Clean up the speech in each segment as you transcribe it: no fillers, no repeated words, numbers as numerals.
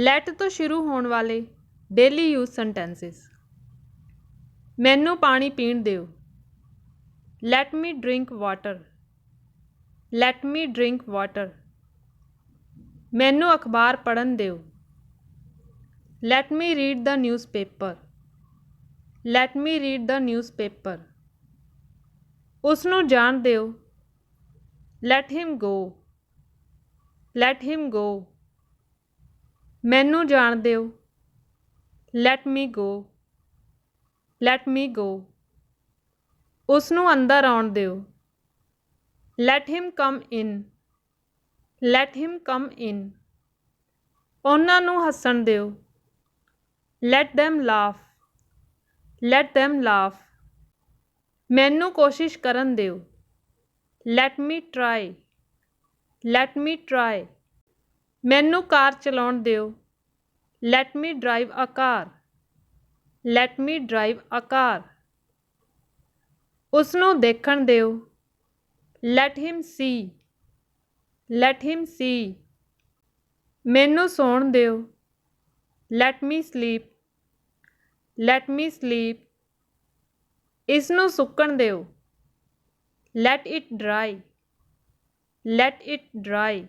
Light ਤੋਂ ਸ਼ੁਰੂ ਹੋਣ ਵਾਲੇ ਡੇਲੀ ਯੂਜ਼ ਸੈਂਟੈਂਸਿਸ। ਮੈਨੂੰ ਪਾਣੀ ਪੀਣ ਦਿਓ। Let me drink water. Let me drink water. ਮੈਨੂੰ ਅਖਬਾਰ ਪੜ੍ਹਨ ਦਿਓ। Let me read the newspaper. Let me read the newspaper. ਉਸ ਨੂੰ ਜਾਣ ਦਿਓ। Let him go. Let him go. ਮੈਨੂੰ ਜਾਣ ਦਿਓ। Let me go. Let me go. ਉਸ ਨੂੰ ਅੰਦਰ ਆਉਣ ਦਿਓ। Let him come in. Let him come in. ਉਹਨਾਂ ਨੂੰ ਹੱਸਣ ਦਿਓ। Let them laugh। Let them laugh। ਮੈਨੂੰ ਕੋਸ਼ਿਸ਼ ਕਰਨ ਦਿਓ। Let me try. Let me try. ਮੈਨੂੰ ਕਾਰ ਚਲਾਉਣ ਦਿਓ। Let me drive a car. Let me drive a car. ਉਸ ਨੂੰ ਦੇਖਣ ਦਿਓ। Let him see. Let him see. ਮੈਨੂੰ ਸੌਣ ਦਿਓ। Let me sleep. Let me sleep. ਇਸ ਨੂੰ ਸੁੱਕਣ ਦਿਓ। Let it dry. Let it dry.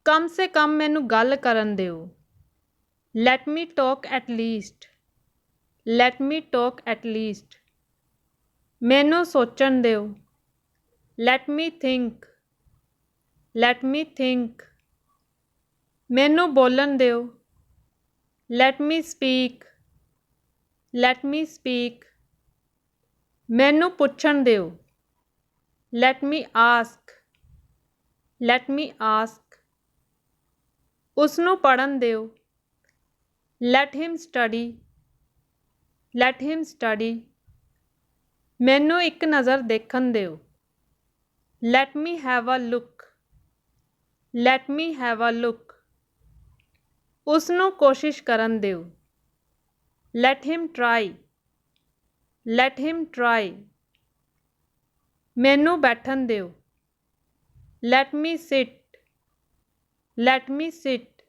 ਕਮ ਸੇ ਕਮ ਮੈਨੂੰ ਗੱਲ ਕਰਨ ਦਿਓ। Let me talk at least. Let me talk at least. ਮੈਨੂੰ ਸੋਚਣ ਦਿਓ। Let me think. Let me think. ਮੈਨੂੰ ਬੋਲਣ ਦਿਓ। Let me speak. Let me speak. ਮੈਨੂੰ ਪੁੱਛਣ ਦਿਓ। Let me ask. Let me ask. ਉਸ ਨੂੰ ਪੜ੍ਹਨ ਦਿਓ। Let him study. Let him study. ਮੈਨੂੰ ਇੱਕ ਨਜ਼ਰ ਦੇਖਣ ਦਿਓ। Let me have a look. Let me have a look. ਉਸ ਨੂੰ ਕੋਸ਼ਿਸ਼ ਕਰਨ ਦਿਓ। Let him try. Let him try. ਮੈਨੂੰ ਬੈਠਣ ਦਿਓ। Let me sit. Let me ਸਿਟ।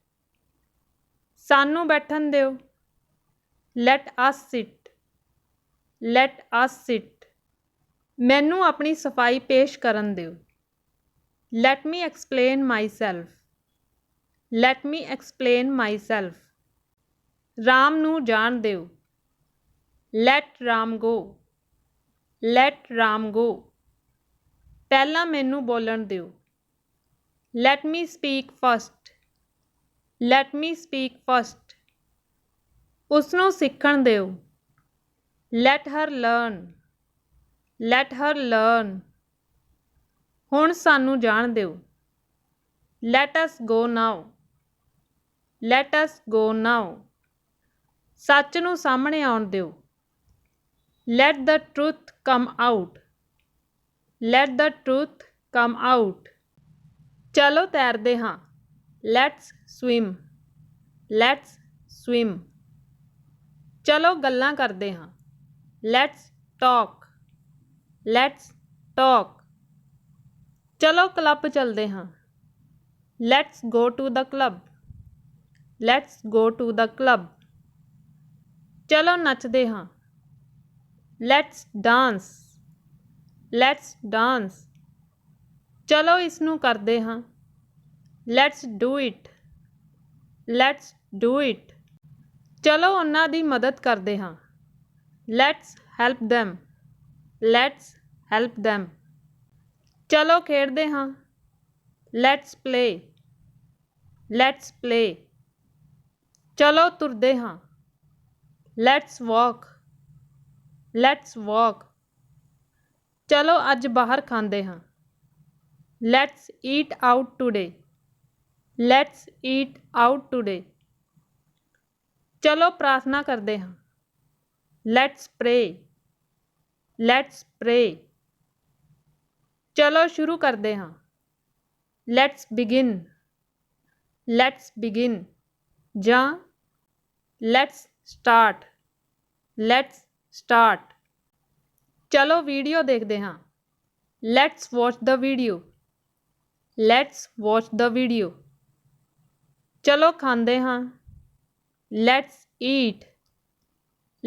ਸਾਨੂੰ ਬੈਠਣ ਦਿਓ। ਲੈਟ ਅਸ ਸਿਟ। ਲੈਟ ਅਸ ਸਿਟ। ਮੈਨੂੰ ਆਪਣੀ ਸਫਾਈ ਪੇਸ਼ ਕਰਨ ਦਿਓ। ਲੈਟ ਮੀ ਐਕਸਪਲੇਨ ਮਾਈ ਸੈਲਫ। ਲੈਟ ਮੀ ਐਕਸਪਲੇਨ ਮਾਈ ਸੈਲਫ। ਰਾਮ ਨੂੰ ਜਾਣ ਦਿਓ। ਲੈਟ ਰਾਮ ਗੋ। ਲੈਟ ਰਾਮ ਗੋ। ਪਹਿਲਾਂ ਮੈਨੂੰ ਬੋਲਣ ਦਿਓ। Let me speak first. Light me speak first. ਉਸ ਨੂੰ ਸਿੱਖਣ ਦਿਓ। ਲੈਟ ਹਰ ਲਰਨ। ਲੈਟ ਹਰ ਲਰਨ। ਹੁਣ ਸਾਨੂੰ ਜਾਣ ਦਿਓ। ਲੈਟ ਅਸ ਗੋ ਨਾਓ। ਲੈਟ ਅਸ ਗੋ ਨਾਓ। ਸੱਚ ਨੂੰ ਸਾਹਮਣੇ ਆਉਣ ਦਿਓ। Let the truth come out. Let the truth come out. ਚਲੋ ਤੈਰਦੇ ਹਾਂ। Let's swim. Let's swim. ਚਲੋ ਗੱਲਾਂ ਕਰਦੇ ਹਾਂ। Let's talk. Let's talk. ਚਲੋ ਕਲੱਬ ਚੱਲਦੇ ਹਾਂ। Let's go to the club. Let's go to the club. ਚਲੋ ਨੱਚਦੇ ਹਾਂ। Let's dance. Let's dance. ਚਲੋ ਇਸ ਨੂੰ ਕਰਦੇ ਹਾਂ। Let's do it. Let's do it. ਚਲੋ ਉਹਨਾਂ ਦੀ ਮਦਦ ਕਰਦੇ ਹਾਂ। Let's help them। Let's help them। ਚਲੋ ਖੇਡਦੇ ਹਾਂ। Let's play. Let's play. ਚਲੋ ਤੁਰਦੇ ਹਾਂ। Let's walk. ਲੈਟਸ ਵਾਕ। ਚਲੋ ਅੱਜ ਬਾਹਰ ਖਾਂਦੇ ਹਾਂ। Let's eat out today. Let's eat out today. ਚਲੋ ਪ੍ਰਾਰਥਨਾ ਕਰਦੇ ਹਾਂ। ਲੈਟਸ ਪ੍ਰੇ। ਲੈਟਸ ਪ੍ਰੇ। ਚਲੋ ਸ਼ੁਰੂ ਕਰਦੇ ਹਾਂ। Let's begin. ਲੈਟਸ ਬਿਗਿਨ ਜਾਂ ਲੈਟਸ ਸਟਾਰਟ। Let's start. ਚਲੋ ਵੀਡੀਓ ਦੇਖਦੇ ਹਾਂ। Let's watch the video. Let's watch the video. ਚਲੋ ਖਾਂਦੇ ਹਾਂ। Let's eat.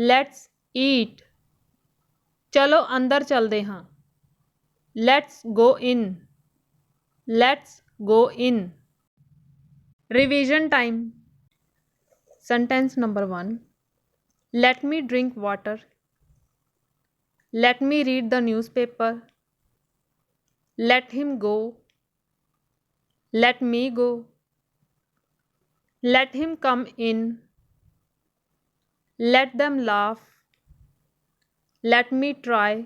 Let's eat. ਚਲੋ ਅੰਦਰ ਚਲਦੇ ਹਾਂ। Let's go in. Let's go in. Revision time. Sentence number 1. Let me drink water. Let me read the newspaper. Let him go. Let me go. Let him come in. Let them laugh. Let me try.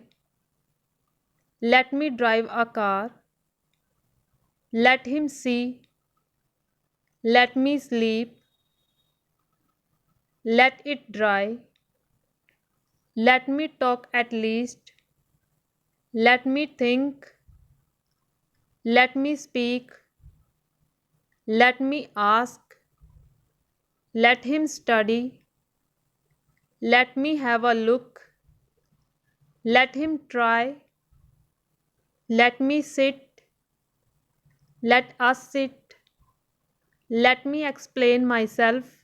Let me drive a car. Let him see. Let me sleep. Let it dry. Let me talk at least. Let me think. Let me speak. Let me ask. Let him study. Let me have a look. Let him try. Let me sit. Let us sit. Let me explain myself.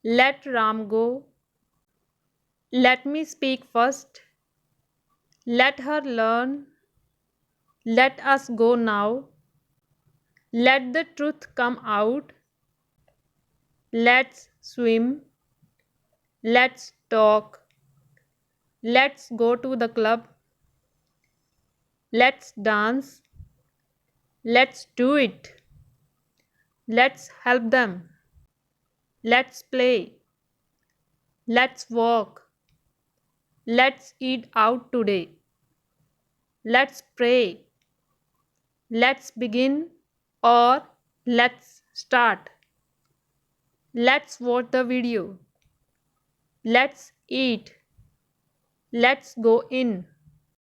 Let Ram go. Let me speak first. Let her learn. Let us go now. Let the truth come out. Let's swim. Let's talk. Let's go to the club. Let's dance. Let's do it. Let's help them. Let's play. Let's walk. Let's eat out today. Let's pray. Let's begin or let's start. Let's watch the video. Let's eat. Let's go in.